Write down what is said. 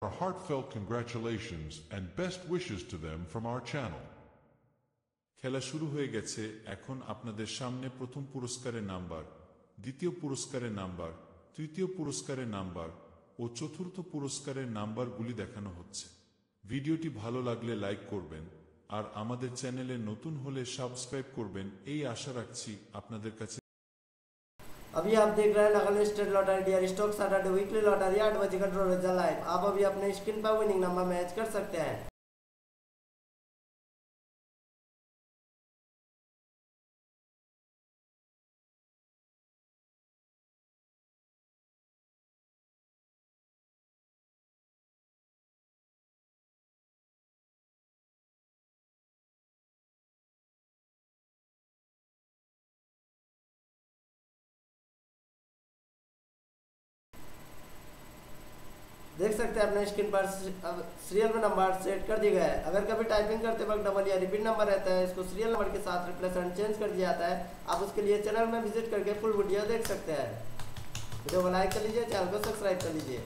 Our heartfelt congratulations and best wishes to them from our channel. খেলা শুরু হয়ে গেছে। এখন আপনাদের সামনে প্রথম পুরস্কারের নাম্বার, দ্বিতীয় পুরস্কারের নাম্বার, তৃতীয় পুরস্কারের নাম্বার ও চতুর্থ পুরস্কারের নাম্বারগুলি দেখানো হচ্ছে। ভিডিওটি ভালো লাগলে লাইক করবেন আর আমাদের চ্যানেলে নতুন হলে সাবস্ক্রাইব করবেন এই আশা রাখছি আপনাদের কাছে। अभी आप देख रहे हैं Nagaland state lottery dear stock Saturday weekly lottery 8 बजे का ड्रॉ रिजल्ट लाइव। आप अभी अपने स्क्रीन पर विनिंग नंबर मैच कर सकते हैं। देख सकते हैं अपने स्क्रीन पर सीरियल में नंबर सेट कर दिया गया है। अगर कभी टाइपिंग करते वक्त डबल या रिपीट नंबर रहता है, इसको सीरियल नंबर के साथ रिप्लेसमेंट चेंज कर दिया जाता है। आप उसके लिए चैनल में विजिट करके फुल वीडियो देख सकते हैं। वीडियो को लाइक कर लीजिए, चैनल को सब्सक्राइब कर लीजिए।